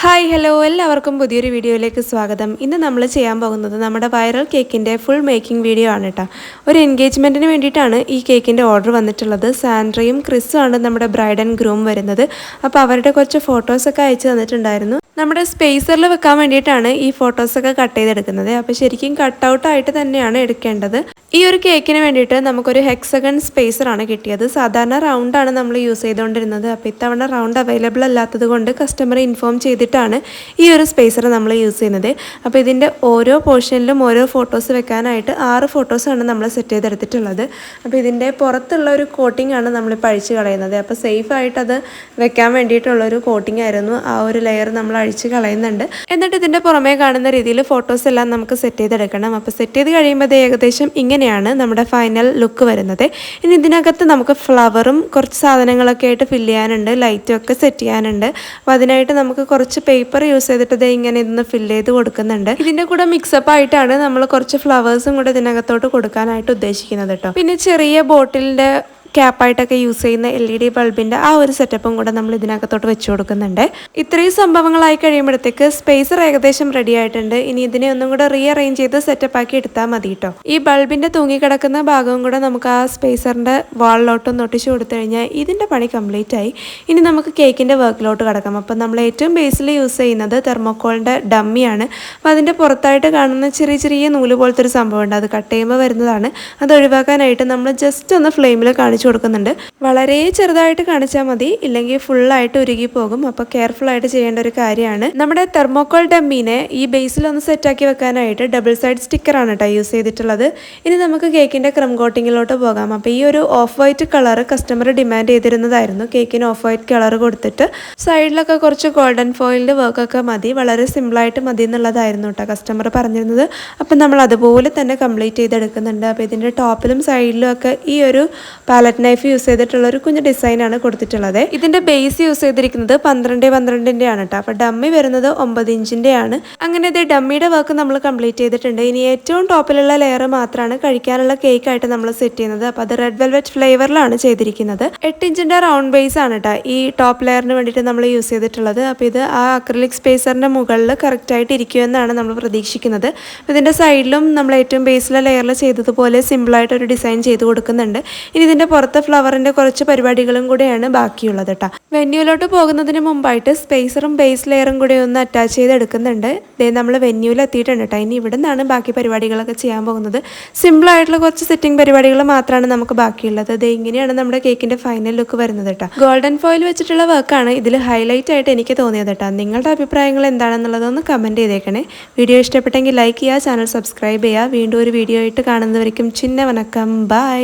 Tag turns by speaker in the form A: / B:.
A: Hi hello എല്ലാവർക്കും പുതിയൊരു വീഡിയോയിലേക്ക് സ്വാഗതം. ഇന്ന് നമ്മൾ ചെയ്യാൻ പോകുന്നത് നമ്മുടെ വൈറൽ കേക്കിൻ്റെ ഫുൾ മേക്കിംഗ് വീഡിയോ ആണ് കേട്ടോ. ഒരു എൻഗേജ്മെൻറ്റിന് വേണ്ടിയിട്ടാണ് ഈ കേക്കിൻ്റെ ഓർഡർ വന്നിട്ടുള്ളത്. സാൻഡ്രയും ക്രിസും ആണ് നമ്മുടെ ബ്രൈഡ് ആൻഡ് ഗ്രൂം വരുന്നത്. അപ്പോൾ അവരുടെ കുറച്ച് ഫോട്ടോസൊക്കെ അയച്ചു തന്നിട്ടുണ്ടായിരുന്നു. നമ്മുടെ സ്പേസറിൽ വെക്കാൻ വേണ്ടിയിട്ടാണ് ഈ ഫോട്ടോസൊക്കെ കട്ട് ചെയ്തെടുക്കുന്നത്. അപ്പോൾ ശരിക്കും കട്ടൗട്ടായിട്ട് തന്നെയാണ് എടുക്കേണ്ടത്. ഈ ഒരു കേക്കിന് വേണ്ടിയിട്ട് നമുക്കൊരു ഹെക്സഗൺ സ്പേസറാണ് കിട്ടിയത്. സാധാരണ റൗണ്ടാണ് നമ്മൾ യൂസ് ചെയ്തുകൊണ്ടിരുന്നത്. അപ്പോൾ ഇത്തവണ റൗണ്ട് അവൈലബിൾ അല്ലാത്തത് കൊണ്ട് കസ്റ്റമറെ ഇൻഫോം ചെയ്തിട്ടാണ് ഈ ഒരു സ്പേസർ നമ്മൾ യൂസ് ചെയ്യുന്നത്. അപ്പോൾ ഇതിൻ്റെ ഓരോ പോർഷനിലും ഓരോ ഫോട്ടോസ് വെക്കാനായിട്ട് 6 ഫോട്ടോസാണ് നമ്മൾ സെറ്റ് ചെയ്തെടുത്തിട്ടുള്ളത്. അപ്പോൾ ഇതിൻ്റെ പുറത്തുള്ള ഒരു കോട്ടിംഗ് ആണ് നമ്മളിപ്പോൾ അഴിച്ച് കളയുന്നത്. അപ്പോൾ സേഫായിട്ട് അത് വെക്കാൻ വേണ്ടിയിട്ടുള്ളൊരു കോട്ടിംഗ് ആയിരുന്നു. ആ ഒരു ലെയർ നമ്മൾ അഴിച്ച് കളയുന്നുണ്ട്. എന്നിട്ട് ഇതിൻ്റെ പുറമേ കാണുന്ന രീതിയിൽ ഫോട്ടോസ് എല്ലാം നമുക്ക് സെറ്റ് ചെയ്തെടുക്കണം. അപ്പോൾ സെറ്റ് ചെയ്ത് കഴിയുമ്പോൾ അത് ഏകദേശം ഇങ്ങനെയാണ് നമ്മുടെ ഫൈനൽ ലുക്ക് വരുന്നത്. ഇനി ഇതിനകത്ത് നമുക്ക് ഫ്ലവറും കുറച്ച് സാധനങ്ങളൊക്കെ ആയിട്ട് ഫില്ല് ചെയ്യാനുണ്ട്, ലൈറ്റും ഒക്കെ സെറ്റ് ചെയ്യാനുണ്ട്. അപ്പോൾ അതിനായിട്ട് നമുക്ക് കുറച്ച് പേപ്പർ യൂസ് ചെയ്തിട്ട് ഇങ്ങനെ ഇതൊന്ന് ഫില്ല് ചെയ്ത് കൊടുക്കുന്നുണ്ട്. ഇതിൻ്റെ കൂടെ മിക്സപ്പ് ആയിട്ടാണ് നമ്മൾ കുറച്ച് ഫ്ലവേഴ്സും കൂടെ ഇതിനകത്തോട്ട് കൊടുക്കാനായിട്ട് ഉദ്ദേശിക്കുന്നത് കേട്ടോ. പിന്നെ ചെറിയ ബോട്ടിലിൻ്റെ ക്യാപ്പായിട്ടൊക്കെ യൂസ് ചെയ്യുന്ന LED ബൾബിൻ്റെ ആ ഒരു സെറ്റപ്പും കൂടെ നമ്മൾ ഇതിനകത്തോട്ട് വെച്ച് കൊടുക്കുന്നുണ്ട്. ഇത്രയും സംഭവങ്ങളായി കഴിയുമ്പോഴത്തേക്ക് സ്പേസർ ഏകദേശം റെഡി ആയിട്ടുണ്ട്. ഇനി ഇതിനെ ഒന്നും കൂടെ റീഅറേഞ്ച് ചെയ്ത് സെറ്റപ്പ് ആക്കി എടുത്താൽ മതി കേട്ടോ. ഈ ബൾബിൻ്റെ തൂങ്ങിക്കിടക്കുന്ന ഭാഗവും കൂടെ നമുക്ക് ആ സ്പേസറിൻ്റെ വാളിലോട്ടൊന്ന് ഒട്ടിച്ച് കൊടുത്തു കഴിഞ്ഞാൽ ഇതിൻ്റെ പണി കംപ്ലീറ്റ് ആയി. ഇനി നമുക്ക് കേക്കിൻ്റെ വർക്കിലോട്ട് കിടക്കാം. അപ്പം നമ്മൾ ഏറ്റവും ബേസിൽ യൂസ് ചെയ്യുന്നത് തെർമോക്കോളിൻ്റെ ഡമ്മിയാണ്. അപ്പോൾ അതിൻ്റെ പുറത്തായിട്ട് കാണുന്ന ചെറിയ നൂല് പോലത്തെ ഒരു സംഭവമുണ്ട്. അത് കട്ട് ചെയ്യുമ്പോൾ വരുന്നതാണ്. അത് ഒഴിവാക്കാനായിട്ട് നമ്മൾ ജസ്റ്റ് ഒന്ന് ഫ്ലെയിമിൽ കാണിച്ചു കൊടുക്കുന്നുണ്ട്. വളരെ ചെറുതായിട്ട് കാണിച്ചാൽ മതി, ഇല്ലെങ്കിൽ ഫുള്ളായിട്ട് ഉരുകി പോകും. അപ്പോൾ കെയർഫുൾ ആയിട്ട് ചെയ്യേണ്ട ഒരു കാര്യമാണ്. നമ്മുടെ തെർമോക്കോൾ ഡമ്മീനെ ഈ ബേസിലൊന്ന് സെറ്റാക്കി വെക്കാനായിട്ട് ഡബിൾ സൈഡ് സ്റ്റിക്കറാണ് കേട്ടോ യൂസ് ചെയ്തിട്ടുള്ളത്. ഇനി നമുക്ക് കേക്കിൻ്റെ ക്രം കോട്ടിങ്ങിലോട്ട് പോകാം. അപ്പോൾ ഈ ഒരു off white colour customer demand ചെയ്തിരുന്നതായിരുന്നു. കേക്കിന് ഓഫ് വൈറ്റ് കളർ കൊടുത്തിട്ട് സൈഡിലൊക്കെ കുറച്ച് ഗോൾഡൻ ഫോയിലിൻ്റെ വർക്കൊക്കെ മതി, വളരെ സിമ്പിളായിട്ട് മതി എന്നുള്ളതായിരുന്നു കേട്ടോ കസ്റ്റമർ പറഞ്ഞിരുന്നത്. അപ്പം നമ്മൾ അതുപോലെ തന്നെ കംപ്ലീറ്റ് ചെയ്തെടുക്കുന്നുണ്ട്. അപ്പോൾ ഇതിൻ്റെ ടോപ്പിലും സൈഡിലും ഒക്കെ ഈ ഒരു പാലറ്റ് നൈഫ് യൂസ് ചെയ്തിട്ടുള്ള ഒരു കുഞ്ഞു ഡിസൈനാണ് കൊടുത്തിട്ടുള്ളത്. ഇതിന്റെ ബേസ് യൂസ് ചെയ്തിരിക്കുന്നത് 12x12 ആണ് കേട്ടോ. അപ്പോൾ ഡമ്മി വരുന്നത് 9 ഇഞ്ചിന്റെ ആണ്. അങ്ങനെ ഇത് ഡമ്മിയുടെ വർക്ക് നമ്മൾ കംപ്ലീറ്റ് ചെയ്തിട്ടുണ്ട്. ഇനി ഏറ്റവും ടോപ്പിലുള്ള ലെയർ മാത്രമാണ് കഴിക്കാനുള്ള കേക്ക് ആയിട്ട് നമ്മൾ സെറ്റ് ചെയ്യുന്നത്. അപ്പോൾ അത് റെഡ് വെൽവെറ്റ് ഫ്ലേവറിലാണ് ചെയ്തിരിക്കുന്നത്. 8 ഇഞ്ചിന്റെ റൗണ്ട് ബേസ് ആണ് കേട്ടോ ഈ ടോപ്പ് ലെയറിന് വേണ്ടിയിട്ട് നമ്മൾ യൂസ് ചെയ്തിട്ടുള്ളത്. അപ്പോൾ ഇത് ആ അക്രിലിക് സ്പേസറിന്റെ മുകളിൽ കറക്റ്റ് ആയിട്ട് ഇരിക്കുമെന്നാണ് നമ്മൾ പ്രതീക്ഷിക്കുന്നത്. ഇതിന്റെ സൈഡിലും നമ്മൾ ഏറ്റവും ബേസിലെ ലെയറിൽ ചെയ്തതുപോലെ സിമ്പിളായിട്ട് ഒരു ഡിസൈൻ ചെയ്ത് കൊടുക്കുന്നുണ്ട്. ഇനി ഇതിന്റെ പുറത്ത് ഫ്ലവറിന്റെ കുറച്ച് പരിപാടികളും കൂടെയാണ് ബാക്കിയുള്ളത് കേട്ടോ. വെന്യൂലോട്ട് പോകുന്നതിന് മുമ്പായിട്ട് സ്പേസറും ബേസ് ലെയറും കൂടെ ഒന്ന് അറ്റാച്ച് ചെയ്തെടുക്കുന്നുണ്ട്. നമ്മൾ വെന്യൂവിൽ എത്തിയിട്ടുണ്ട് കേട്ടോ. ഇനി ഇവിടെ നിന്നാണ് ബാക്കി പരിപാടികളൊക്കെ ചെയ്യാൻ പോകുന്നത്. സിമ്പിൾ ആയിട്ടുള്ള കുറച്ച് സെറ്റിംഗ് പരിപാടികൾ മാത്രമാണ് നമുക്ക് ബാക്കിയുള്ളത്. ഇങ്ങനെയാണ് നമ്മുടെ കേക്കിന്റെ ഫൈനൽ ലുക്ക് വരുന്നത് കേട്ടോ. ഗോൾഡൻ ഫോയിൽ വെച്ചിട്ടുള്ള വർക്കാണ് ഇതിൽ ഹൈലൈറ്റ് ആയിട്ട് എനിക്ക് തോന്നിയത് കേട്ടോ. നിങ്ങളുടെ അഭിപ്രായങ്ങൾ എന്താണെന്നുള്ളതൊന്ന് കമന്റ് ചെയ്തേക്കണേ. വീഡിയോ ഇഷ്ടപ്പെട്ടെങ്കിൽ ലൈക്ക് ചെയ്യുക, ചാനൽ സബ്സ്ക്രൈബ് ചെയ്യുക. വീണ്ടും ഒരു വീഡിയോ ആയിട്ട് കാണുന്നവരേക്കും ചിന്ന വണക്കം, ബൈ.